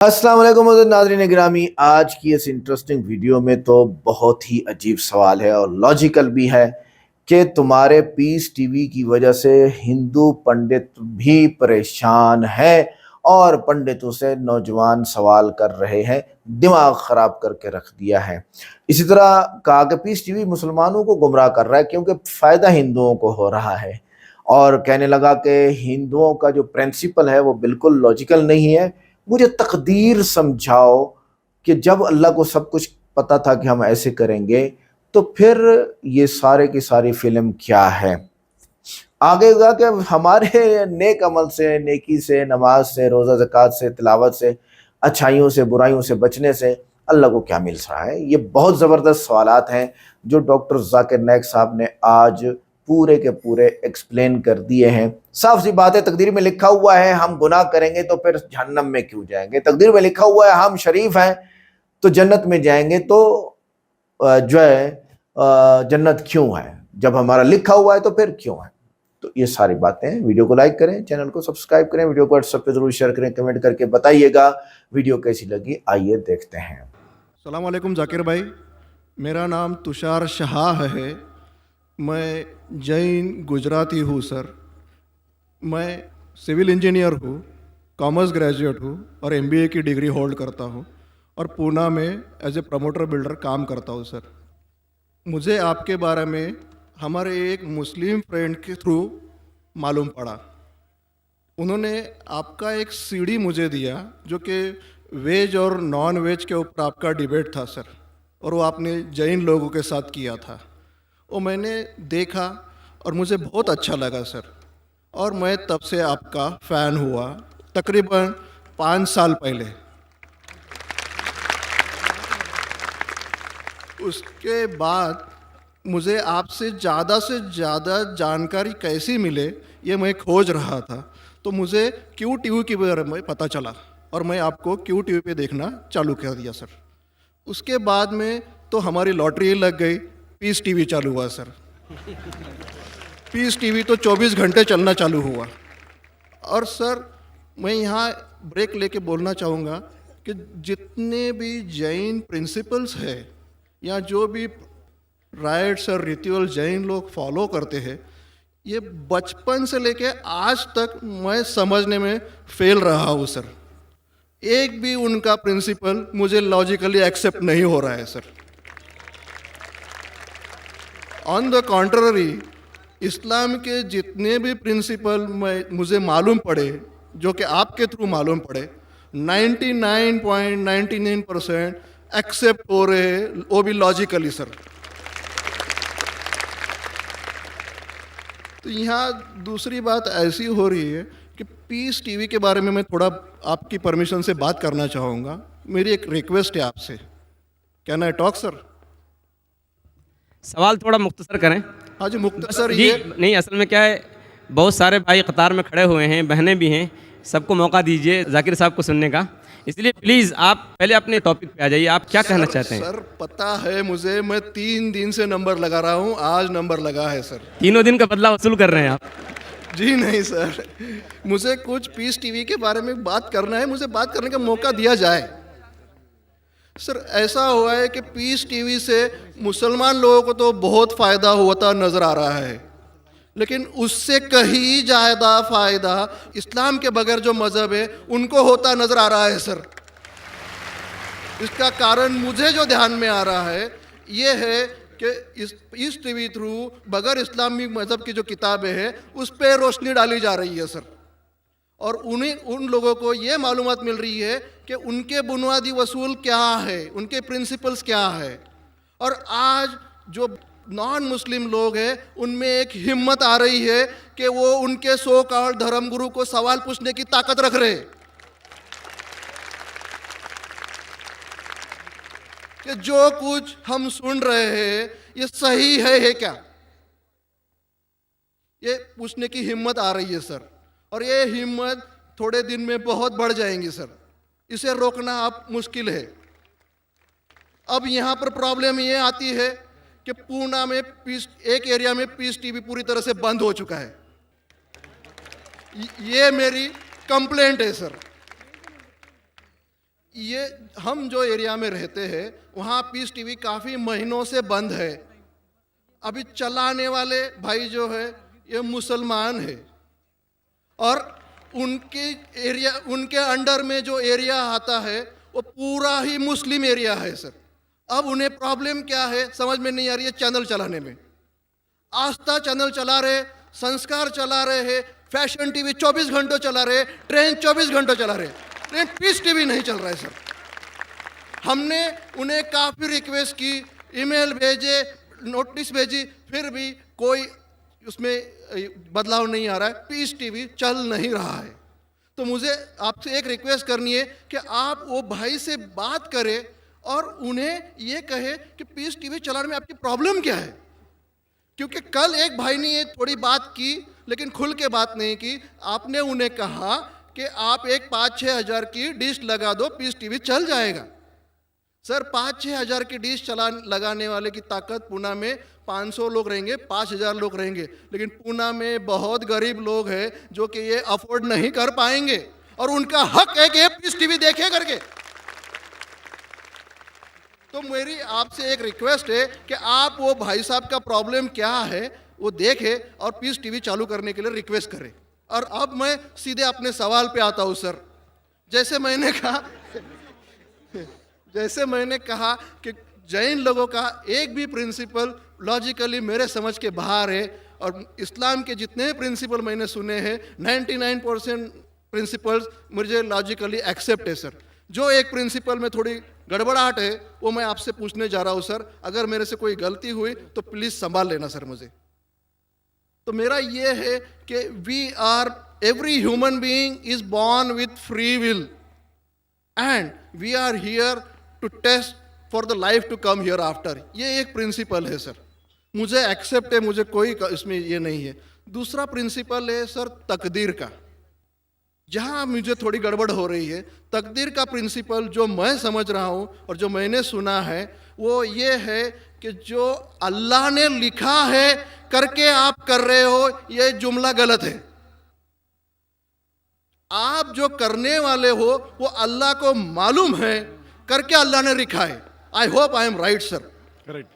अस्सलाम वालेकुम नाज़रीन गिरामी। आज की इस इंटरेस्टिंग वीडियो में तो बहुत ही अजीब सवाल है और लॉजिकल भी है कि तुम्हारे पीस टीवी की वजह से हिंदू पंडित भी परेशान है और पंडितों से नौजवान सवाल कर रहे हैं, दिमाग खराब करके रख दिया है। इसी तरह कहा कि पीस टीवी मुसलमानों को गुमराह कर रहा है क्योंकि फ़ायदा हिंदुओं को हो रहा है, और कहने लगा कि हिंदुओं का जो प्रिंसिपल है वो बिल्कुल लॉजिकल नहीं है। मुझे तकदीर समझाओ कि जब अल्लाह को सब कुछ पता था कि हम ऐसे करेंगे, तो फिर ये सारे की सारी फिल्म क्या है। आगे जा के हमारे नेक अमल से, नेकी से, नमाज से, रोज़ा ज़कात से, तिलावत से, अच्छाइयों से, बुराइयों से बचने से अल्लाह को क्या मिल रहा है। ये बहुत ज़बरदस्त सवालात हैं जो डॉक्टर जाकिर नाइक साहब ने आज पूरे के पूरे एक्सप्लेन कर दिए हैं। साफ सी बात है, तकदीर में लिखा हुआ है हम गुनाह करेंगे तो फिर जहन्नम में क्यों जाएंगे। तकदीर में लिखा हुआ है हम शरीफ हैं तो जन्नत में जाएंगे, तो जो है जन्नत क्यों है। जब हमारा लिखा हुआ है तो फिर क्यों है। तो ये सारी बातें हैं। वीडियो को लाइक करें, चैनल को सब्सक्राइब करें, वीडियो को व्हाट्सएप पे जरूर शेयर करें, कमेंट करके बताइएगा वीडियो कैसी लगी। आइए देखते हैं। सलाम वालेकुम जाकिर भाई, मेरा नाम तुषार शाह है। मैं जैन गुजराती हूँ सर। मैं सिविल इंजीनियर हूँ, कॉमर्स ग्रेजुएट हूँ और एमबीए की डिग्री होल्ड करता हूँ और पूना में एज ए प्रमोटर बिल्डर काम करता हूँ सर। मुझे आपके बारे में हमारे एक मुस्लिम फ्रेंड के थ्रू मालूम पड़ा। उन्होंने आपका एक सीडी मुझे दिया जो कि वेज और नॉन वेज के ऊपर आपका डिबेट था सर, और वो आपने जैन लोगों के साथ किया था। वो मैंने देखा और मुझे बहुत अच्छा लगा सर, और मैं तब से आपका फ़ैन हुआ तकरीबन 5 साल पहले। उसके बाद मुझे आपसे ज़्यादा जानकारी कैसी मिले ये मैं खोज रहा था, तो मुझे क्यू टीवी के बारे में पता चला और मैं आपको क्यू टीवी पे देखना चालू कर दिया सर। उसके बाद में तो हमारी लॉटरी लग गई, पीस टीवी चालू हुआ सर। पीस टीवी तो 24 घंटे चलना चालू हुआ। और सर मैं यहाँ ब्रेक लेके बोलना चाहूँगा कि जितने भी जैन प्रिंसिपल्स हैं या जो भी राइट्स और रिचुअल जैन लोग फॉलो करते हैं, ये बचपन से लेके आज तक मैं समझने में फेल रहा हूँ सर। एक भी उनका प्रिंसिपल मुझे लॉजिकली एक्सेप्ट नहीं हो रहा है सर। ऑन द कॉन्ट्ररी, इस्लाम के जितने भी प्रिंसिपल मुझे मालूम पड़े, जो कि आपके थ्रू मालूम पड़े, 99.99% एक्सेप्ट हो रहे हैं, वो भी लॉजिकली सर। तो यहाँ दूसरी बात ऐसी हो रही है कि पीस टीवी के बारे में मैं थोड़ा आपकी परमिशन से बात करना चाहूँगा। मेरी एक रिक्वेस्ट है आपसे, कैन आई टॉक सर? सवाल थोड़ा मुख्तसर करें। हाँ जी, मुख्तसर जी ये। नहीं, असल में क्या है, बहुत सारे भाई कतार में खड़े हुए हैं, बहनें भी हैं, सबको मौका दीजिए जाकिर साहब को सुनने का। इसलिए प्लीज़ आप पहले अपने टॉपिक पे आ जाइए, आप क्या कहना चाहते हैं। सर पता है मुझे, मैं 3 दिन से नंबर लगा रहा हूँ, आज नंबर लगा है सर। तीनों दिन का बदला वसूल कर रहे हैं आप। जी नहीं सर, मुझे कुछ पीस टीवी के बारे में बात करना है, मुझे बात करने का मौका दिया जाए। सर ऐसा हुआ है कि पीस टीवी से मुसलमान लोगों को तो बहुत फ़ायदा होता नज़र आ रहा है, लेकिन उससे कहीं ज़्यादा फ़ायदा इस्लाम के बगैर जो मज़हब है उनको होता नज़र आ रहा है सर। इसका कारण मुझे जो ध्यान में आ रहा है ये है कि इस टीवी थ्रू बगैर इस्लामी मज़हब की जो किताबें हैं उस पर रोशनी डाली जा रही है सर, और उन लोगों को ये मालूमात मिल रही है कि उनके बुनियादी वसूल क्या है, उनके प्रिंसिपल्स क्या है। और आज जो नॉन मुस्लिम लोग हैं उनमें एक हिम्मत आ रही है कि वो उनके सो कॉल्ड धर्मगुरु को सवाल पूछने की ताकत रख रहे हैं कि जो कुछ हम सुन रहे हैं ये सही है क्या, ये पूछने की हिम्मत आ रही है सर। और ये हिम्मत थोड़े दिन में बहुत बढ़ जाएंगी सर, इसे रोकना अब मुश्किल है। अब यहाँ पर प्रॉब्लम ये आती है कि पूना में एक एरिया में पीस टीवी पूरी तरह से बंद हो चुका है। ये मेरी कंप्लेंट है सर। ये हम जो एरिया में रहते हैं वहाँ पीस टीवी काफ़ी महीनों से बंद है। अभी चलाने वाले भाई जो है ये मुसलमान है और उनके अंडर में जो एरिया आता है वो पूरा ही मुस्लिम एरिया है सर। अब उन्हें प्रॉब्लम क्या है समझ में नहीं आ रही है चैनल चलाने में। आस्था चैनल चला रहे, संस्कार चला रहे हैं, फैशन टीवी 24 घंटों चला रहे, ट्रेन 24 घंटों चला रहे, लेकिन पीस टीवी नहीं चल रहा है सर। हमने उन्हें काफ़ी रिक्वेस्ट की, ईमेल भेजे, नोटिस भेजी, फिर भी कोई उसमें बदलाव नहीं आ रहा है, पीस टीवी चल नहीं रहा है। तो मुझे आपसे एक रिक्वेस्ट करनी है कि आप वो भाई से बात करें और उन्हें ये कहे कि पीस टीवी चलाने में आपकी प्रॉब्लम क्या है। क्योंकि कल एक भाई ने ये थोड़ी बात की लेकिन खुल के बात नहीं की। आपने उन्हें कहा कि आप एक 5-6 हज़ार की डिश लगा दो, पीस टीवी चल जाएगा। सर 5-6 हज़ार की डिश लगाने वाले की ताकत पूना में 500 लोग रहेंगे, 5,000 लोग रहेंगे, लेकिन पूना में बहुत गरीब लोग हैं जो कि ये अफोर्ड नहीं कर पाएंगे और उनका हक है कि ये पीस टीवी देखे करके। तो मेरी आपसे एक रिक्वेस्ट है कि आप वो भाई साहब का प्रॉब्लम क्या है वो देखें और पीस टीवी चालू करने के लिए रिक्वेस्ट करें। और अब मैं सीधे अपने सवाल पे आता हूँ सर। जैसे मैंने कहा कि जैन लोगों का एक भी प्रिंसिपल लॉजिकली मेरे समझ के बाहर है और इस्लाम के जितने प्रिंसिपल मैंने सुने हैं 99% प्रिंसिपल्स मुझे लॉजिकली एक्सेप्ट है सर। जो एक प्रिंसिपल में थोड़ी गड़बड़ाहट है वो मैं आपसे पूछने जा रहा हूँ सर। अगर मेरे से कोई गलती हुई तो प्लीज़ संभाल लेना सर मुझे। तो मेरा ये है कि every human being is born with free will and we are here to test for the life to come hereafter. ये एक प्रिंसिपल है सर, मुझे एक्सेप्ट है, मुझे कोई इसमें ये नहीं है। दूसरा प्रिंसिपल है सर तकदीर का, जहाँ मुझे थोड़ी गड़बड़ हो रही है। तकदीर का प्रिंसिपल जो मैं समझ रहा हूँ और जो मैंने सुना है वो ये है कि जो अल्लाह ने लिखा है करके आप कर रहे हो ये जुमला गलत है। आप जो करने वाले हो वो अल्लाह को मालूम है करके अल्लाह ने लिखा है। I hope I am right sir. Correct.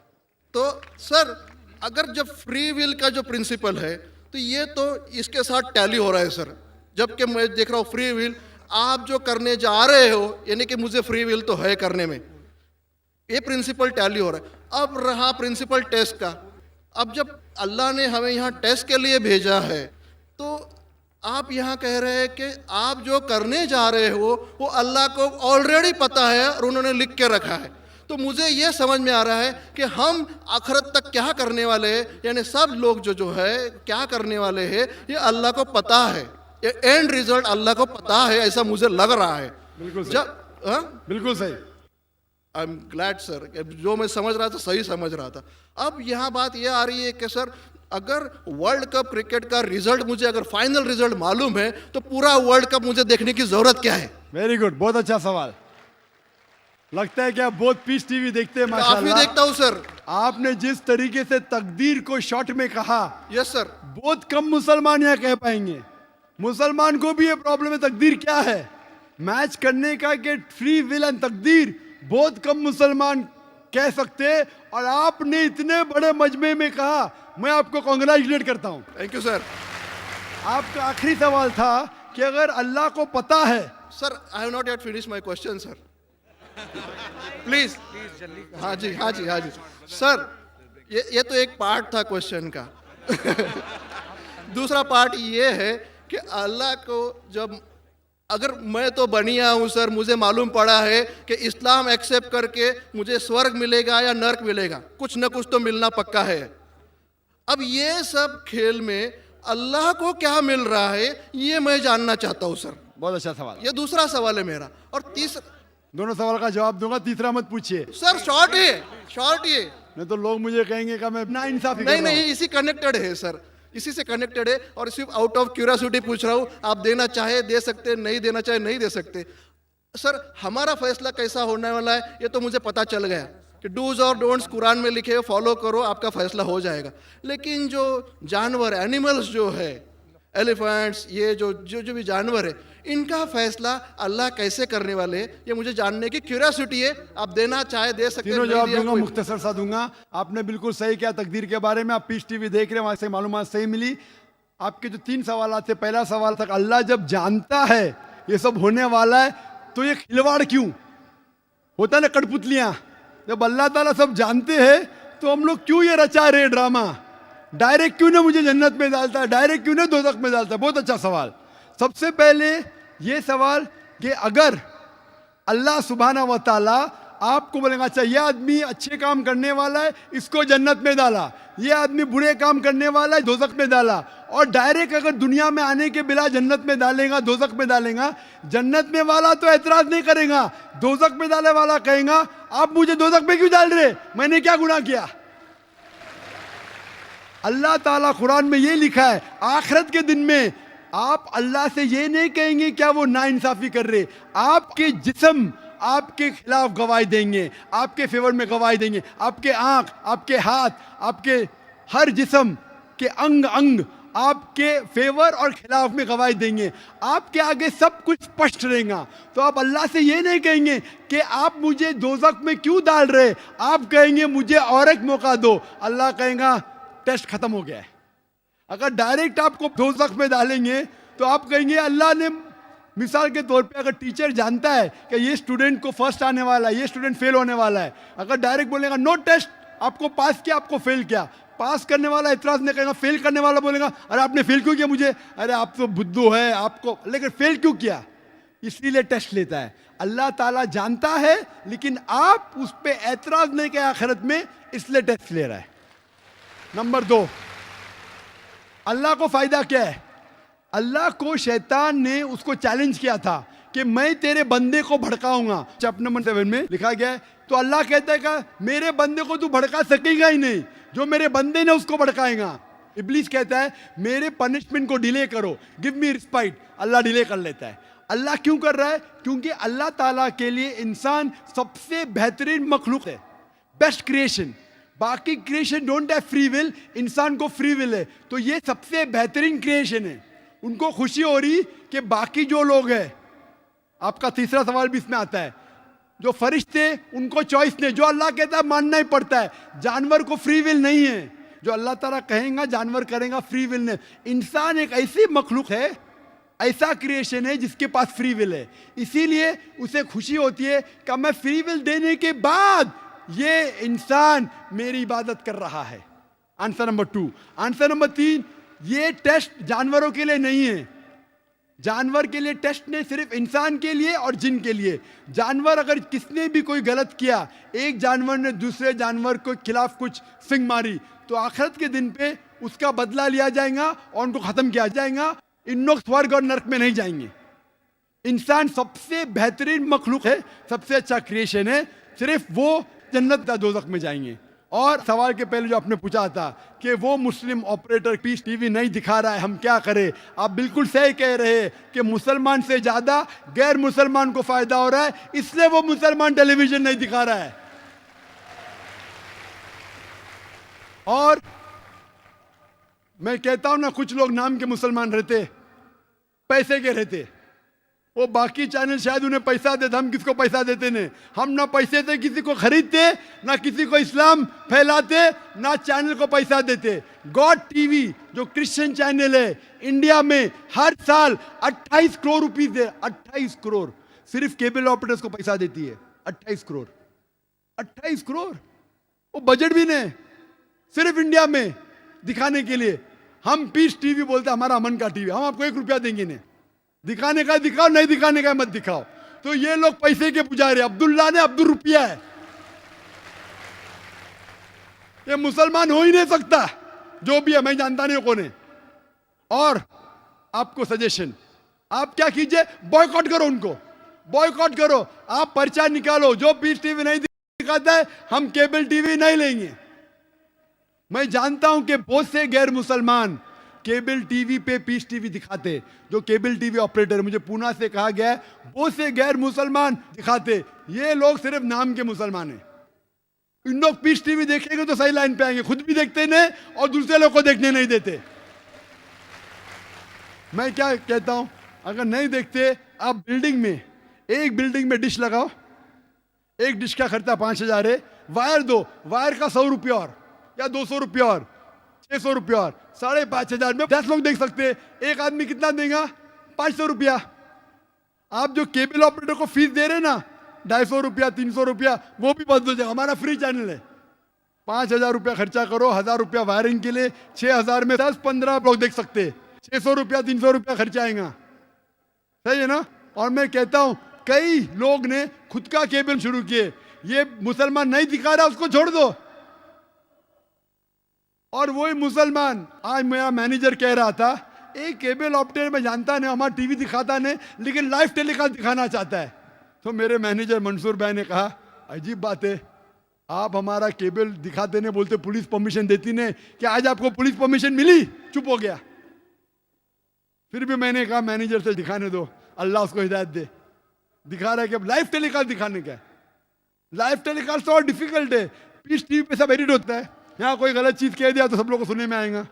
तो सर अगर जब फ्री विल का जो प्रिंसिपल है तो ये तो इसके साथ टैली हो रहा है सर। जबकि मैं देख रहा हूँ फ्री विल आप जो करने जा रहे हो यानी कि मुझे फ्री विल तो है करने में, ये प्रिंसिपल टैली हो रहा है। अब रहा प्रिंसिपल टेस्ट का। अब जब अल्लाह ने हमें यहाँ टेस्ट के लिए भेजा है तो आप यहाँ कह रहे हैं कि आप जो करने जा रहे हो वो अल्लाह को ऑलरेडी पता है और उन्होंने लिख के रखा है। तो मुझे ये समझ में आ रहा है कि हम आखिरत तक क्या करने वाले हैं, यानी सब लोग जो है क्या करने वाले हैं ये अल्लाह को पता है, ये एंड रिजल्ट अल्लाह को पता है, ऐसा मुझे लग रहा है। बिल्कुल सही। जब बिल्कुल सही। आई एम ग्लैड सर, जो मैं समझ रहा था सही समझ रहा था। अब यहाँ बात ये आ रही है कि सर अगर वर्ल्ड कप क्रिकेट का रिजल्ट मुझे अगर फाइनल रिजल्ट मालूम है तो पूरा वर्ल्ड कप मुझे देखने की जरूरत क्या है? वेरी गुड, बहुत अच्छा सवाल। लगता है कि आप बहुत पीस टीवी देखते हैं काफी माशाल्लाह। देखता हूँ सर। आपने जिस तरीके से तकदीर को शॉर्ट में कहा, यस सर। बहुत कम मुसलमान यहाँ कह पाएंगे। मुसलमान को भी ये प्रॉब्लम है तकदीर क्या है मैच करने का, कि फ्री विल एंड तकदीर बहुत कम मुसलमान कह सकते हैं। और आपने इतने बड़े मजमे में कहा, मैं आपको कांग्रेचुलेट करता हूं। Thank you sir. आपका आखिरी सवाल था कि अगर अल्लाह को पता है। Sir I have not yet finish my question sir, please जल्दी। हाँ जी हाँ जी हाँ जी सर, ये तो एक पार्ट था क्वेश्चन का। दूसरा पार्ट ये है कि अल्लाह को जब अगर मैं तो बनिया हूँ सर, मुझे मालूम पड़ा है कि इस्लाम एक्सेप्ट करके मुझे स्वर्ग मिलेगा या नर्क मिलेगा, कुछ न कुछ तो मिलना पक्का है। अब ये सब खेल में अल्लाह को क्या मिल रहा है ये मैं जानना चाहता हूँ सर। बहुत अच्छा सवाल। ये दूसरा सवाल है मेरा। और तीसरा, दोनों सवाल का जवाब दूंगा, तीसरा मत पूछिए सर शॉर्ट है, शॉर्ट ये। नहीं तो लोग मुझे कहेंगे कि मैं ना इंसाफी नहीं नहीं, इसी कनेक्टेड है सर, इसी से कनेक्टेड है। और सिर्फ आउट ऑफ क्यूरियोसिटी पूछ रहा हूँ, आप देना चाहे दे सकते, नहीं देना चाहे नहीं दे सकते। सर हमारा फैसला कैसा होने वाला है ये तो मुझे पता चल गया कि डूज और डोंट्स कुरान में लिखे, फॉलो करो, आपका फैसला हो जाएगा। लेकिन जो जानवर एनिमल्स जो है, एलिफेंट्स, ये जो भी जानवर है, इनका फैसला अल्लाह कैसे करने वाले हैं, ये मुझे जानने की क्यूरियोसिटी है। आप देना चाहे दे सकते हैं, तीनों नहीं जवाब दिया दूंगा, कोई- मुख्तसर सा दूंगा। आपने बिल्कुल सही किया तकदीर के बारे में। आप पीस टीवी देख रहे हैं, वहां से मालूमात सही मिली। आपके जो 3 सवाल थे, पहला सवाल था अल्लाह जब जानता है ये सब होने वाला है तो ये खिलवाड़ क्यों होता है ना, कठपुतलियां। जब अल्लाह ताला सब जानते हैं तो हम लोग क्यों ये रचा रहे ड्रामा? डायरेक्ट क्यों ना मुझे जन्नत में डालता है, डायरेक्ट क्यों ना दोज़ख में डालता है? बहुत अच्छा सवाल। सबसे पहले ये सवाल कि अगर अल्लाह सुब्हाना व तआला आपको बोलेगा अच्छा ये आदमी अच्छे काम करने वाला है, इसको जन्नत में डाला, ये आदमी बुरे काम करने वाला है, दोज़ख में डाला, और डायरेक्ट अगर दुनिया में आने के बिना जन्नत में डालेगा, दोज़ख में डालेगा, जन्नत में वाला तो एतराज नहीं करेगा, दोज़ख में डाले वाला कहेगा आप मुझे दोज़ख में क्यों डाल रहे, मैंने क्या गुनाह किया? अल्लाह ताला कुरान में ये लिखा है आखिरत के दिन में आप अल्लाह से ये नहीं कहेंगे क्या वो नाइंसाफी कर रहे, आपके जिस्म आपके खिलाफ गवाही देंगे, आपके फेवर में गवाही देंगे, आपके आंख, आपके हाथ, आपके हर जिस्म के अंग अंग आपके फेवर और खिलाफ में गवाही देंगे, आपके आगे सब कुछ स्पष्ट रहेगा। तो आप अल्लाह से ये नहीं कहेंगे कि आप मुझे दोज़ख में क्यों डाल रहे, आप कहेंगे मुझे और एक मौका दो। अल्लाह कहेगा टेस्ट खत्म हो गया है। अगर डायरेक्ट आपको दोज़ख में डालेंगे तो आप कहेंगे अल्लाह ने, मिसाल के तौर पे अगर टीचर जानता है कि ये स्टूडेंट को फर्स्ट आने वाला है, ये स्टूडेंट फेल होने वाला है, अगर डायरेक्ट बोलेगा नो टेस्ट, आपको पास किया आपको फेल किया, पास करने वाला इतराज नहीं करेगा, फेल करने वाला बोलेगा अरे आपने फेल क्यों किया मुझे, अरे आप तो बुद्धू है आपको, लेकिन फेल क्यों किया, इसीलिए टेस्ट लेता है। अल्लाह ताला जानता है लेकिन आप उस पर एतराज नहीं किया आखिरत में, इसलिए टेस्ट ले रहा है। नंबर 2, अल्लाह को फायदा क्या है? अल्लाह को शैतान ने उसको चैलेंज किया था कि मैं तेरे बंदे को भड़काऊंगा। चैप्टर नंबर 7 में लिखा गया है। तो अल्लाह कहता है कि मेरे बंदे को तू भड़का सकेगा ही नहीं, जो मेरे बंदे ने उसको भड़काएगा। इब्लीस कहता है मेरे पनिशमेंट को डिले करो, गिव मी रिस्पाइट, अल्लाह डिले कर लेता है। अल्लाह क्यों कर रहा है? क्योंकि अल्लाह ताला के लिए इंसान सबसे बेहतरीन मखलूक है, बेस्ट क्रिएशन। बाकी creation don't have free will, इंसान को फ्री विल है, तो ये सबसे बेहतरीन क्रिएशन है। उनको खुशी हो रही कि बाकी जो लोग हैं, आपका तीसरा सवाल भी इसमें आता है, जो फरिश्ते उनको चॉइस नहीं, जो अल्लाह कहता है मानना ही पड़ता है। जानवर को फ्री विल नहीं है, जो अल्लाह ताला कहेगा जानवर करेगा, फ्री विल नहीं। इंसान एक ऐसी मखलूक है, ऐसा क्रिएशन है जिसके पास फ्री विल है, इसीलिए उसे खुशी होती है कि मैं फ्री विल देने के बाद ये इंसान मेरी इबादत कर रहा है। Answer number 2। आंसर नंबर 3, ये टेस्ट जानवरों के लिए नहीं है। जानवर के लिए टेस्ट नहीं, सिर्फ इंसान के लिए और जिन के लिए। जानवर अगर किसने भी कोई गलत किया, एक जानवर ने दूसरे जानवर के खिलाफ कुछ सिंग मारी, तो आखिरत के दिन पे उसका बदला लिया जाएगा और उनको खत्म किया जाएगा। इन लोग स्वर्ग और नरक में नहीं जाएंगे। इंसान सबसे बेहतरीन मखलूक है, सबसे अच्छा क्रिएशन है, सिर्फ वो जन्नत या दोज़ख में जाएंगे। और सवाल के पहले जो आपने पूछा था कि वो मुस्लिम ऑपरेटर पीस टीवी नहीं दिखा रहा है, हम क्या करें? आप बिल्कुल सही कह रहे हैं कि मुसलमान से ज्यादा गैर मुसलमान को फायदा हो रहा है, इसलिए वो मुसलमान टेलीविजन नहीं दिखा रहा है। और मैं कहता हूं ना, कुछ लोग नाम के मुसलमान रहते, पैसे के रहते, वो बाकी चैनल शायद उन्हें पैसा देते, हम किसको पैसा देते नहीं। हम ना पैसे से किसी को खरीदते, ना किसी को इस्लाम फैलाते, ना चैनल को पैसा देते। गॉड टीवी जो क्रिश्चियन चैनल है, इंडिया में हर साल 28 करोड़ रुपीस दे, 28 करोड़ सिर्फ केबल ऑपरेटर्स को पैसा देती है। 28 करोड़, 28 करोड़, वो बजट भी नहीं, सिर्फ इंडिया में दिखाने के लिए। हम पीस टीवी बोलते हमारा अमन का टीवी, हम आपको 1 रुपया देंगे नहीं, दिखाने का दिखाओ, नहीं दिखाने का मत दिखाओ। तो ये लोग पैसे के पुजारी, अब्दुल्ला ने अब्दुल रुपया है, ये मुसलमान हो ही नहीं सकता, जो भी है, मैं जानता नहीं कौन है। और आपको सजेशन, आप क्या कीजिए, बॉयकॉट करो उनको, बॉयकॉट करो, आप पर्चा निकालो, जो पीस टीवी नहीं दिखाता है हम केबल टीवी नहीं लेंगे। मैं जानता हूं कि बहुत से गैर मुसलमान केबल टीवी पे पीस टीवी दिखाते, जो केबल टीवी ऑपरेटर, मुझे पूना से कहा गया है, बहुत से गैर मुसलमान दिखाते, ये लोग सिर्फ नाम के मुसलमान हैं। इन लोग पीस टीवी देखेंगे तो सही लाइन पे आएंगे, खुद भी देखते नहीं और दूसरे लोग को देखने नहीं देते। मैं क्या कहता हूं, अगर नहीं देखते, आप बिल्डिंग में, एक बिल्डिंग में डिश लगाओ, एक डिश का खर्चा 5,000 है, वायर दो, वायर का 100 रुपया और या 200 रुपया और 600 रुपया और 5,500 में 10 लोग देख सकते हैं। एक आदमी कितना देगा? 500 रुपया। आप जो केबल ऑपरेटर को फीस दे रहे ना 250 रुपया 300 रुपया, वो भी बंद हो जाएगा। हमारा फ्री चैनल है। 5,000 रुपया खर्चा करो, 1,000 रुपया वायरिंग के लिए, 6,000 में 10-15 लोग देख सकते हैं। 600 रुपया 300 रुपया खर्चा आएगा, सही है ना? और मैं कहता हूं कई लोग ने खुद का केबल शुरू किए। ये मुसलमान नहीं दिखा रहा, उसको छोड़ दो। और वही मुसलमान, आज मेरा मैनेजर कह रहा था, एक केबल ऑपरेटर में जानता नहीं, हमारा टीवी दिखाता नहीं, लेकिन लाइव टेलीकास्ट दिखाना चाहता है। तो मेरे मैनेजर मंसूर भाई ने कहा, अजीब बात है, आप हमारा केबल दिखाते नहीं, बोलते पुलिस परमिशन देती नहीं, कि आज आपको पुलिस परमिशन मिली? चुप हो गया। फिर भी मैंने कहा मैनेजर से दिखाने दो, अल्लाह उसको हिदायत दे। दिखा रहा है कि अब लाइव टेलीकास्ट दिखाने का है। लाइव टेलीकास्ट तो और डिफिकल्ट है। पीस टीवी पे सब एडिट होता है, यहाँ कोई गलत चीज कह दिया तो सब लोग को सुनने में आएगा।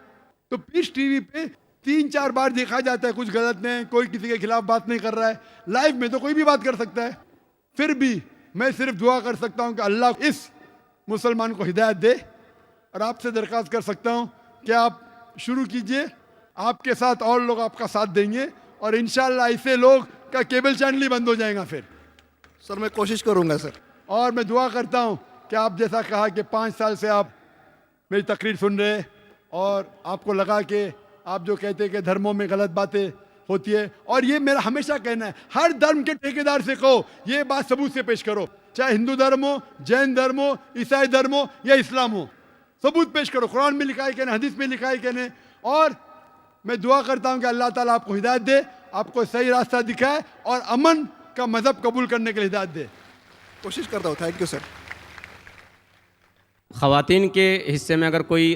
तो पीस टीवी पे 3-4 बार देखा जाता है, कुछ गलत नहीं, कोई किसी के खिलाफ बात नहीं कर रहा है। लाइव में तो कोई भी बात कर सकता है। फिर भी मैं सिर्फ दुआ कर सकता हूँ कि अल्लाह इस मुसलमान को हिदायत दे, और आपसे दरख्वास्त कर सकता हूँ कि आप शुरू कीजिए, आपके साथ और लोग आपका साथ देंगे, और इंशाल्लाह ऐसे लोग का केबल चैनल ही बंद हो जाएगा फिर। सर मैं कोशिश करूंगा सर। और मैं दुआ करता हूँ कि आप जैसा कहा कि 5 साल से आप मेरी तकरीर सुन रहे, और आपको लगा कि आप जो कहते हैं कि धर्मों में गलत बातें होती है, और ये मेरा हमेशा कहना है, हर धर्म के ठेकेदार से कहो ये बात सबूत से पेश करो, चाहे हिंदू धर्म हो, जैन धर्म हो, ईसाई धर्म हो या इस्लाम हो, सबूत पेश करो। कुरान में लिखा है कि नहीं, हदीस में लिखा है कि नहीं। और मैं दुआ करता हूँ कि अल्लाह ताला आपको हिदायत दे, आपको सही रास्ता दिखाए, और अमन का मजहब कबूल करने के लिए हिदायत दे। कोशिश करता हूँ। Thank you sir. ख़वातीन के हिस्से में अगर कोई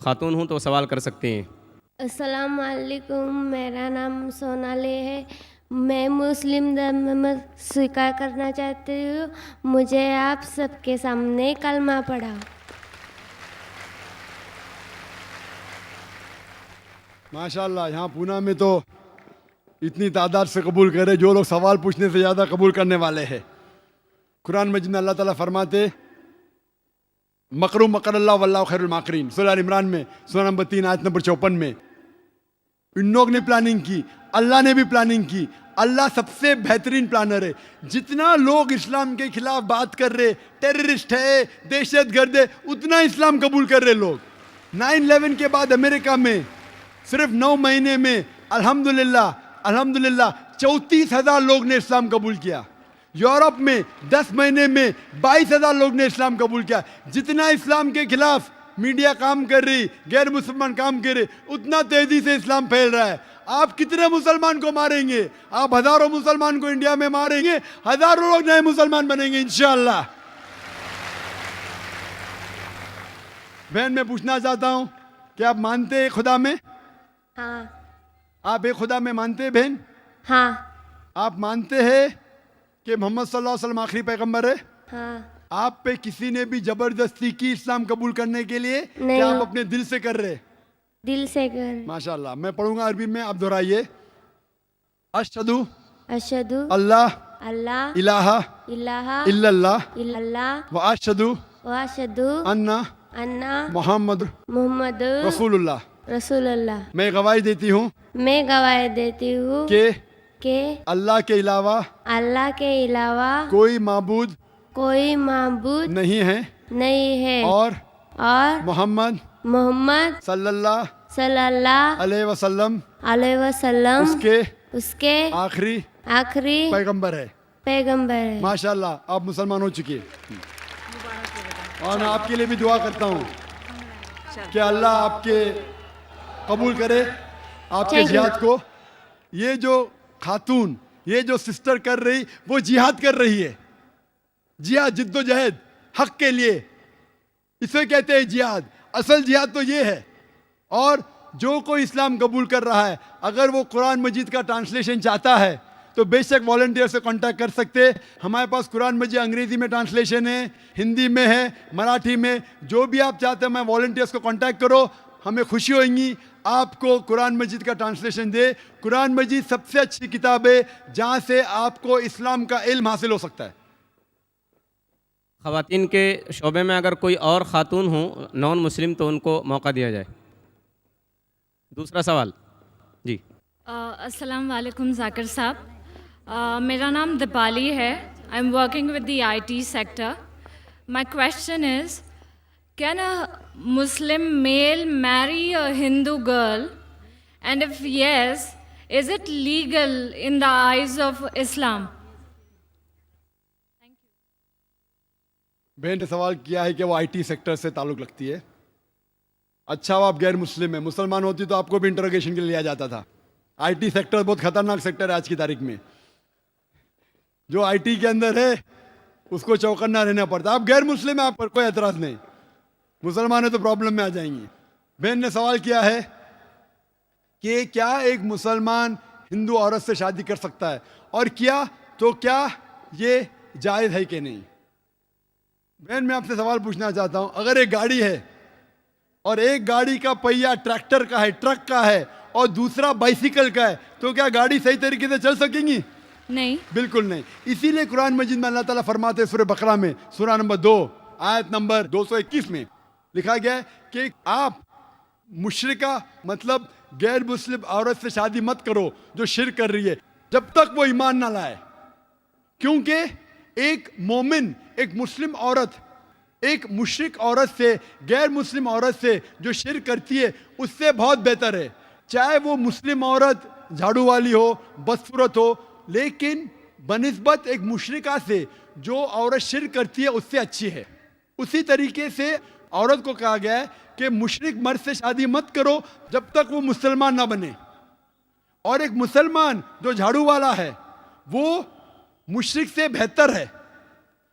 खातून हो तो सवाल कर सकते हैं। अस्सलाम वालेकुम, मेरा नाम सोनाली है। मैं मुस्लिम धर्म में स्वीकार करना चाहती हूँ। मुझे आप सबके सामने कलमा पढ़ाओ। माशाल्लाह, यहाँ पूना में तो इतनी तादाद से कबूल करे, जो लोग सवाल पूछने से ज़्यादा कबूल करने वाले हैं। कुरान मजीद में अल्लाह ताला फरमाते, मकरू मकर अल्लाह वल्लाहु खैरुल माकरीन, सूरह इमरान में सूरह नंबर 3 आयत नंबर 54 में। इन लोग ने प्लानिंग की, अल्लाह ने भी प्लानिंग की। अल्लाह सबसे बेहतरीन प्लानर है। जितना लोग इस्लाम के खिलाफ बात कर रहे, टेररिस्ट है, दहशतगर्द है, उतना इस्लाम कबूल कर रहे लोग। 9/11 के बाद अमेरिका में सिर्फ 9 महीने में अल्हम्दुलिल्लाह 34,000 लोग ने इस्लाम कबूल किया। यूरोप में 10 महीने में 22,000 लोग ने इस्लाम कबूल किया। जितना इस्लाम के खिलाफ मीडिया काम कर रही, गैर मुसलमान काम कर रहे, उतना तेजी से इस्लाम फैल रहा है। आप कितने मुसलमान को मारेंगे? आप हजारों मुसलमान को इंडिया में मारेंगे, हजारों लोग नए मुसलमान बनेंगे इंशाअल्लाह। बहन, मैं पूछना चाहता हूं कि आप मानते हैं खुदा में? हाँ। आप एक खुदा में मानते हैं बहन? हाँ। आप मानते हैं कि मोहम्मद सल्लल्लाहु अलैहि वसल्लम आखिरी पैगंबर है? हाँ। आप पे किसी ने भी जबरदस्ती की इस्लाम कबूल करने के लिए, नहीं। क्या आप अपने दिल से कर रहे? दिल से कर। माशाल्लाह। मैं पढ़ूंगा अरबी में, आप दोहराइए। अशहदु अशहदु अल्लाह अल्लाह इलाहा इलाहा इल्लल्लाह इल्लल्लाह व अशहदु व अशहदु अन्ना अन्ना मोहम्मद मोहम्मद रसूलुल्लाह। रसूलुल्लाह। मैं गवाही देती हूँ मैं गवाही देती हूँ कि अल्लाह के अलावा कोई माबूद माबूद नहीं है नहीं है, और मोहम्मद सल्लल्लाहु सल्लल्लाहु अलैहि वसल्लम वसल्लम उसके आखिरी पैगंबर है। है। माशाल्लाह, आप मुसलमान हो चुकी है। और मैं आपके लिए भी दुआ करता हूँ कि अल्लाह आपके कबूल करे आपके Thank you. जिहाद को। ये जो खातून, ये जो सिस्टर कर रही, वो जिहाद कर रही है। जिहाद, जिद्दोजहद हक के लिए, इसे कहते हैं जिहाद। असल जिहाद तो ये है। और जो कोई इस्लाम कबूल कर रहा है, अगर वो कुरान मजीद का ट्रांसलेशन चाहता है तो बेशक वॉलंटियर से कांटेक्ट कर सकते। हमारे पास कुरान मजीद अंग्रेजी में ट्रांसलेशन है, हिंदी में है, मराठी में, जो भी आप चाहते हैं। मैं वॉलंटियर्स को कांटेक्ट करो, हमें खुशी होगी आपको कुरान मजीद का ट्रांसलेशन दे। कुरान मजीद सबसे अच्छी किताब है जहाँ से आपको इस्लाम का इल्म हासिल हो सकता है। ख़वातीन के शोबे में अगर कोई और ख़ातून हो नॉन मुस्लिम तो उनको मौका दिया जाए। दूसरा सवाल जी। अस्सलाम वालेकुम ज़ाकिर साहब, मेरा नाम दीपाली है। I am working with the IT sector. My question is, can a Muslim male marry a Hindu girl, and if yes, is it legal in the eyes of Islam? बहन ने सवाल किया है कि वो IT सेक्टर से ताल्लुक़ रखती है। अच्छा, वो आप गैर मुस्लिम है, मुसलमान होती तो आपको भी इंटरोगेशन के लिए लिया जाता था। IT सेक्टर बहुत खतरनाक सेक्टर है आज की तारीख में। जो IT के अंदर है उसको चौकन्ना रहना पड़ता है। आप गैर मुस्लिम है, आप पर कोई एतराज़ नहीं, मुसलमान है तो प्रॉब्लम में आ जाएंगी। बहन ने सवाल किया है कि क्या एक मुसलमान हिंदू औरत से शादी कर सकता है, और किया तो क्या ये जायज़ है कि नहीं। बहन, मैं आपसे सवाल पूछना चाहता हूं, अगर एक गाड़ी है और एक गाड़ी का पहिया ट्रैक्टर का है, ट्रक का है, और दूसरा बाइसिकल का है, तो क्या गाड़ी सही तरीके से चल सकेंगी? नहीं। बिल्कुल नहीं। इसीलिए कुरान मजीद में अल्लाह ताला फरमाते हैं सूरह बकरा में, सूरह नंबर 2 आयत नंबर 221 में लिखा गया है कि आप मुशरिका मतलब गैर मुस्लिम औरत से शादी मत करो जो शिर्क कर रही है, जब तक वो ईमान ना लाए। क्योंकि एक मोमिन, एक मुस्लिम औरत एक मुशरिक औरत से, गैर मुस्लिम औरत से जो शिर्क करती है उससे बहुत बेहतर है। चाहे वो मुस्लिम औरत झाड़ू वाली हो, बदसूरत हो, लेकिन बनिस्बत एक मुशरिका से जो औरत शिर्क करती है उससे अच्छी है। उसी तरीके से औरत को कहा गया है कि मुशरिक मर्द से शादी मत करो जब तक वो मुसलमान ना बने। और एक मुसलमान जो झाड़ू वाला है वो मुशरिक से बेहतर है।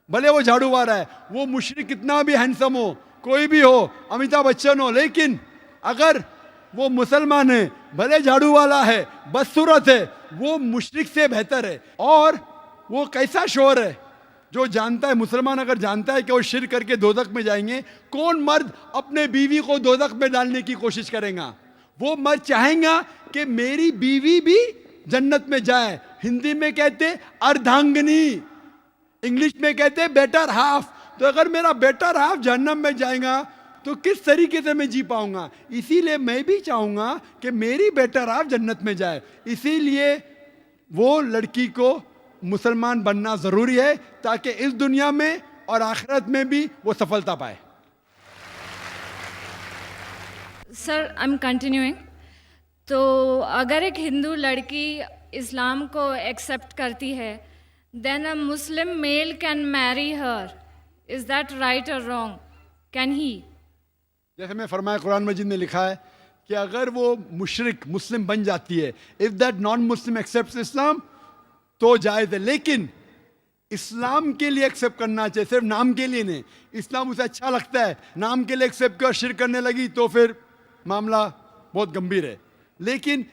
भले वो झाड़ू वाला है, वो मुशरिक कितना भी हैंडसम हो, कोई भी हो, अमिताभ बच्चन हो, लेकिन अगर वो मुसलमान है, भले झाड़ू वाला है, बदसूरत है, वो मुशरिक से बेहतर है। और वो कैसा शोर है जो जानता है, मुसलमान अगर जानता है कि वो शिर्क करके दोज़ख में जाएंगे, कौन मर्द अपने बीवी को दोज़ख में डालने की कोशिश करेगा? वो मर्द चाहेगा कि मेरी बीवी भी जन्नत में जाए। हिंदी में कहते अर्धांगिनी, इंग्लिश में कहते बेटर हाफ। तो अगर मेरा बेटर हाफ जहन्नम में जाएगा तो किस तरीके से मैं जी पाऊंगा? इसीलिए मैं भी चाहूंगा कि मेरी बेटर हाफ जन्नत में जाए। इसीलिए वो लड़की को मुसलमान बनना जरूरी है ताकि इस दुनिया में और आखिरत में भी वो सफलता पाए। Sir, I am continuing. तो अगर एक हिंदू लड़की इस्लाम को एक्सेप्ट करती है, then a Muslim male can marry her. Is that right or wrong? Can he? जैसे मैं फरमाया, कुरान मजीद में लिखा है कि अगर वो मुशरिक मुस्लिम बन जाती है, if that non Muslim accepts Islam, तो जायज़ है। लेकिन इस्लाम के लिए एक्सेप्ट करना चाहिए, सिर्फ नाम के लिए नहीं। इस्लाम उसे अच्छा लगता है, नाम के लिए एक्सेप्ट कर शिर्क करने लगी तो फिर मामला बहुत गंभीर है। लेकिन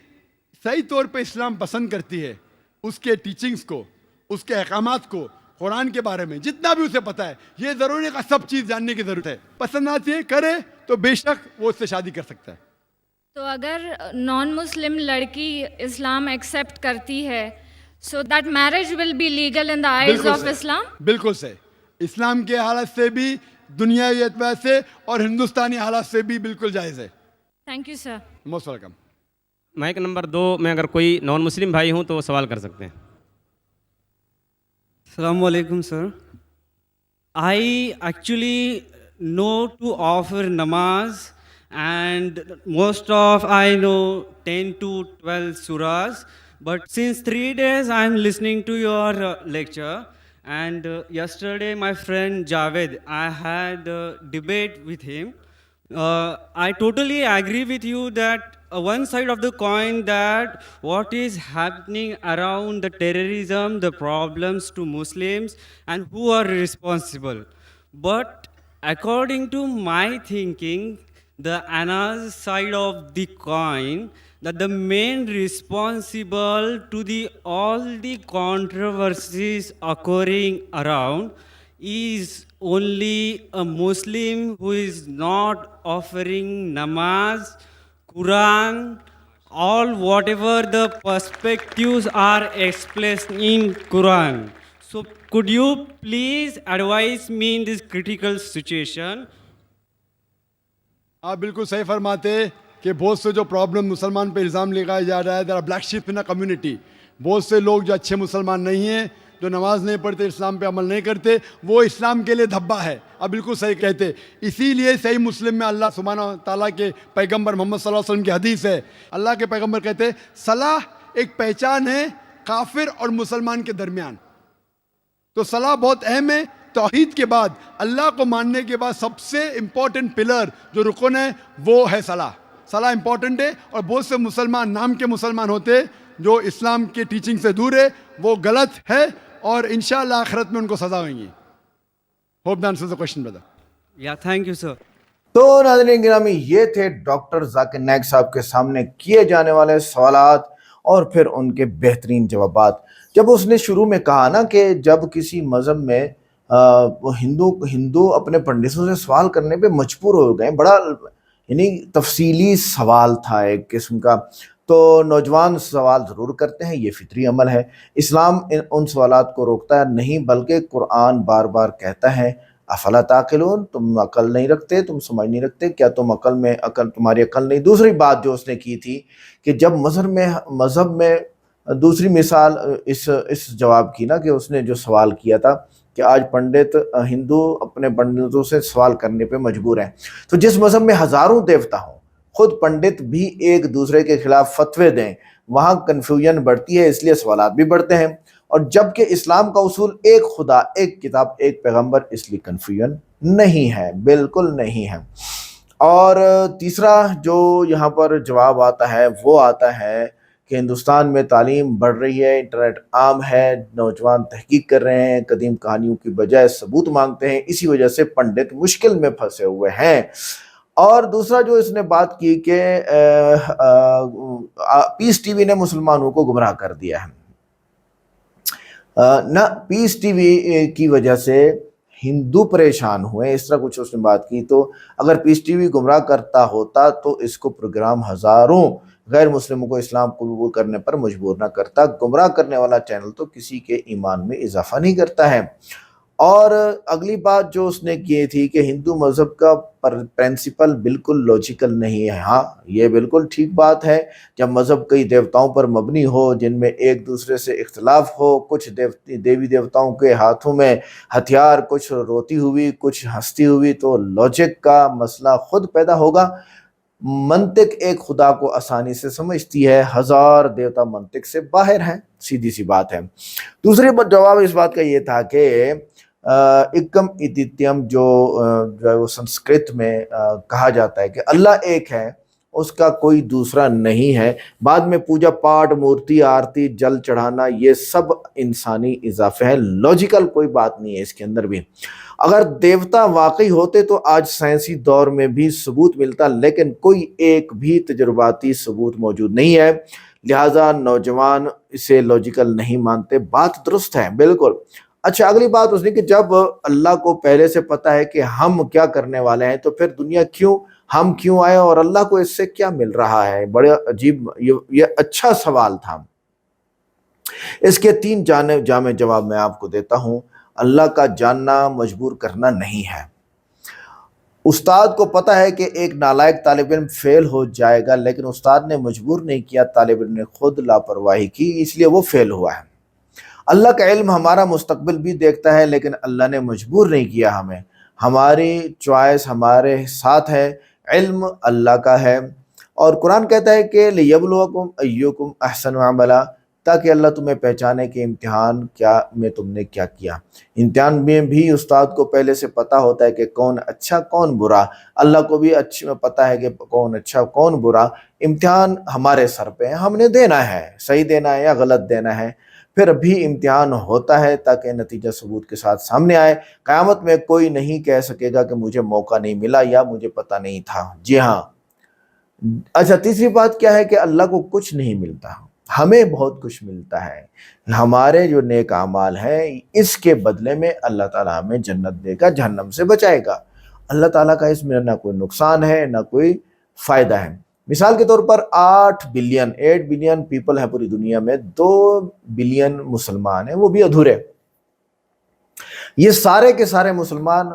सही तौर पे इस्लाम पसंद करती है उसके टीचिंग्स को, उसके अहकामात को, कुरान के बारे में जितना भी उसे पता है। ये ज़रूरी है कि सब चीज़ जानने की ज़रूरत है। पसंद आती है, करे तो बेशक वो उससे शादी कर सकता है। तो अगर नॉन मुस्लिम लड़की इस्लाम एक्सेप्ट करती है, so that marriage will be legal in the eyes of Islam? बिल्कुल सही। इस्लाम के हालत से भी, दुनियावी एतबार से और हिंदुस्तानी हालत से भी बिल्कुल जायज़ है। Thank you sir. Most welcome. Mike number 2 में अगर कोई नॉन मुस्लिम भाई हूँ तो वो सवाल कर सकते हैं। Assalamu alaikum, sir. I actually know to offer namaz, and most of I know 10 to 12 surahs. But since 3 days I am listening to your lecture, and yesterday my friend Javed, I had a debate with him. I totally agree with you that one side of the coin, that what is happening around the terrorism, the problems to Muslims, and who are responsible. But according to my thinking, the another side of the coin, that the main responsible to all the controversies occurring around is only a Muslim who is not offering namaz, Quran, all whatever the perspectives are expressed in Quran. So could you please advise me in this critical situation? आप बिल्कुल सही फरमाते कि बहुत से जो problem मुसलमान पे इल्ज़ाम लगाया जा रहा है, there are black sheep in a community. बहुत से लोग जो अच्छे मुसलमान नहीं हैं, जो नमाज नहीं पढ़ते, इस्लाम पे अमल नहीं करते, वो इस्लाम के लिए धब्बा है। आप बिल्कुल सही कहते। इसीलिए सही मुस्लिम में अल्लाह सुब्हानहू ताला के पैगंबर मोहम्मद सल्लल्लाहु अलैहि वसल्लम की हदीस है। अल्लाह के पैगंबर कहते सलाह एक पहचान है काफिर और मुसलमान के दरमियान। तो सलाह बहुत अहम है। तौहीद के बाद, अल्लाह को मानने के बाद सबसे इंपॉर्टेंट पिलर जो रुकन है वो है सलाह। सलाह इंपॉर्टेंट है। और बहुत से मुसलमान नाम के मुसलमान होते जो इस्लाम के टीचिंग से दूर है, वो गलत है और इंशाअल्लाह आखिरत में उनको सजा होगी। Hope that answers the question brother. Yeah, thank you, sir. तो नाज़रीन गिरामी, ये थे डॉक्टर जाकिर नाइक साहब के सामने किए जाने वाले सवालात और फिर उनके बेहतरीन जवाबात। जब उसने शुरू में कहा ना कि जब किसी मज़हब में वो हिंदू अपने पंडितों से सवाल करने पे मजबूर हो गए, बड़ा यानी तफसीली सवाल था एक किस्म का। तो नौजवान सवाल ज़रूर करते हैं, ये फितरी अमल है। इस्लाम उन सवालात को रोकता है नहीं, बल्कि कुरान बार बार कहता है अफला ताक़िलून, तुम अकल नहीं रखते, तुम समझ नहीं रखते क्या? तुम तुम्हारी अकल नहीं। दूसरी बात जो उसने की थी कि जब मज़हब में दूसरी मिसाल इस जवाब की ना कि उसने जो सवाल किया था कि आज हिंदू अपने पंडितों से सवाल करने पे मजबूर हैं। तो जिस मज़हब में हज़ारों देवता हों, खुद पंडित भी एक दूसरे के खिलाफ फतवे दें, वहाँ कन्फ्यूजन बढ़ती है, इसलिए सवालात भी बढ़ते हैं। और जबकि इस्लाम का उसूल एक खुदा, एक किताब, एक पैगंबर, इसलिए कन्फ्यूजन नहीं है, बिल्कुल नहीं है। और तीसरा जो यहाँ पर जवाब आता है वो आता है कि हिंदुस्तान में तालीम बढ़ रही है, इंटरनेट आम है, नौजवान तहकीक कर रहे हैं, कदीम कहानियों की बजाय सबूत मांगते हैं, इसी वजह से पंडित मुश्किल में फंसे हुए हैं। और दूसरा जो इसने बात की कि पीस टीवी ने मुसलमानों को गुमराह कर दिया है। ना पीस टीवी की वजह से हिंदू परेशान हुए, इस तरह कुछ उसने बात की। तो अगर पीस टीवी गुमराह करता होता तो इसको प्रोग्राम हज़ारों गैर मुस्लिमों को इस्लाम कबूल करने पर मजबूर ना करता। गुमराह करने वाला चैनल तो किसी के ईमान में इजाफा नहीं करता है। और अगली बात जो उसने की थी कि हिंदू मज़हब का प्रिंसिपल बिल्कुल लॉजिकल नहीं है। हाँ, ये बिल्कुल ठीक बात है। जब मज़हब कई देवताओं पर मबनी हो, जिनमें एक दूसरे से इख्तलाफ हो, कुछ देवी देवताओं के हाथों में हथियार, कुछ रोती हुई, कुछ हंसती हुई, तो लॉजिक का मसला खुद पैदा होगा। मंतिक एक खुदा को आसानी से समझती है, हजार देवता मंतिक से बाहर हैं, सीधी सी बात है। दूसरे जवाब इस बात का ये था कि इक्कम इदित्यम जो है वो संस्कृत में कहा जाता है कि अल्लाह एक है, उसका कोई दूसरा नहीं है। बाद में पूजा पाठ, मूर्ति, आरती, जल चढ़ाना, ये सब इंसानी इजाफे हैं, लॉजिकल कोई बात नहीं है इसके अंदर भी। अगर देवता वाकई होते तो आज साइंसी दौर में भी सबूत मिलता, लेकिन कोई एक भी तजुर्बाती सबूत मौजूद नहीं है, लिहाजा नौजवान इसे लॉजिकल नहीं मानते। बात दुरुस्त है, बिल्कुल। अच्छा, अगली बात उसने कि जब अल्लाह को पहले से पता है कि हम क्या करने वाले हैं, तो फिर दुनिया हम क्यों आए और अल्लाह को इससे क्या मिल रहा है? बड़े अजीब, ये अच्छा सवाल था। इसके 3 जामे जवाब मैं आपको देता हूं। अल्लाह का जानना मजबूर करना नहीं है। उस्ताद को पता है कि एक नालायक तालिब इल्म फेल हो जाएगा, लेकिन उस्ताद ने मजबूर नहीं किया, तालिब इल्म ने खुद लापरवाही की, इसलिए वो फेल हुआ है। अल्लाह का इल्म हमारा मुस्तकबिल भी देखता है, लेकिन अल्लाह ने मजबूर नहीं किया हमें। हमारी चॉइस हमारे साथ है, इल्म अल्लाह का है। और कुरान कहता है कि लियब्लुवकुम अय्युकुम अहसनु अमला, ताकि अल्लाह तुम्हें पहचाने कि इम्तिहान में तुमने क्या किया। इम्तिहान में भी उस्ताद को पहले से पता होता है कि कौन अच्छा कौन बुरा। अल्लाह को भी अच्छे में पता है कि कौन अच्छा कौन बुरा। इम्तिहान हमारे सर पे है, हमने देना है, सही देना है या गलत देना है। फिर भी इम्तिहान होता है ताकि नतीजा सबूत के साथ सामने आए। क़यामत में कोई नहीं कह सकेगा कि मुझे मौका नहीं मिला या मुझे पता नहीं था। जी हाँ। अच्छा, तीसरी बात क्या है कि अल्लाह को कुछ नहीं मिलता। हमें बहुत कुछ मिलता है, हमारे जो नेक अमाल हैं इसके बदले में अल्लाह ताला हमें जन्नत देगा, जहन्नम से बचाएगा। अल्लाह ताला का इसमें ना कोई नुकसान है ना कोई फ़ायदा है। मिसाल के तौर पर 8 बिलियन पीपल है पूरी दुनिया में, 2 बिलियन मुसलमान हैं, वो भी अधूरे। ये सारे के सारे मुसलमान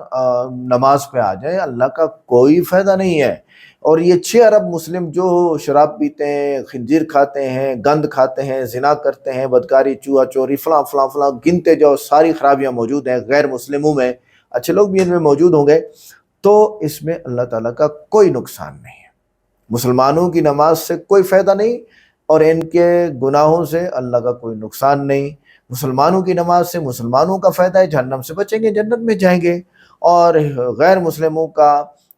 नमाज पे आ जाए, अल्लाह का कोई फ़ायदा नहीं है। और ये 6 अरब मुस्लिम जो शराब पीते हैं, खिंजीर खाते हैं, गंद खाते हैं, जिना करते हैं, बदकारी, चूहा चोरी, फलां फलां फलां गिनते जाओ, सारी खराबियां मौजूद हैं गैर मुस्लिमों में, अच्छे लोग भी इनमें मौजूद होंगे, तो इसमें अल्लाह ताला का कोई नुकसान नहीं है। मुसलमानों की नमाज से कोई फ़ायदा नहीं और इनके गुनाहों से अल्लाह का कोई नुकसान नहीं। मुसलमानों की नमाज से मुसलमानों का फ़ायदा है, जहन्नम से बचेंगे, जन्नत में जाएंगे, और गैर मुस्लिमों का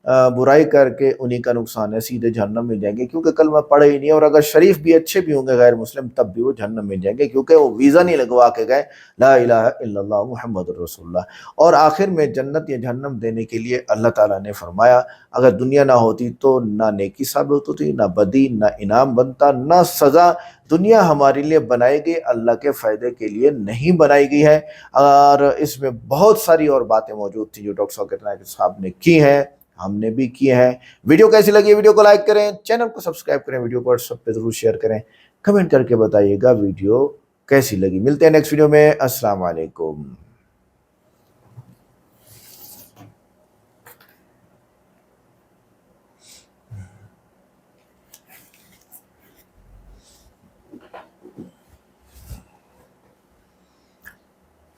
बुराई करके उन्हीं का नुकसान है, सीधे जहन्नम में जाएंगे, क्योंकि कलमा पढ़े ही नहीं। और अगर शरीफ भी अच्छे भी होंगे गैर मुस्लिम, तब भी वो जहन्नम में जाएंगे, क्योंकि वो वीज़ा नहीं लगवा के गए ला इलाहा इल्लल्लाह मुहम्मदुर रसूलुल्लाह। और आखिर में जन्नत या जहन्नम देने के लिए अल्लाह ताला ने फरमाया, अगर दुनिया ना होती तो ना नेकी साबित होती, ना बदी, ना इनाम बनता, ना सज़ा। दुनिया हमारे लिए बनाई गई, अल्लाह के फ़ायदे के लिए नहीं बनाई गई है। और इसमें बहुत सारी और बातें मौजूद थी जो डॉक्टर ज़ाकिर नाइक साहब ने की हैं, हमने भी किए हैं। वीडियो कैसी लगी, वीडियो को लाइक करें, चैनल को सब्सक्राइब करें, वीडियो को व्हाट्सएप पे ज़रूर शेयर करें, कमेंट करके बताइएगा वीडियो कैसी लगी। मिलते हैं नेक्स्ट वीडियो में। अस्सलाम वालेकुम।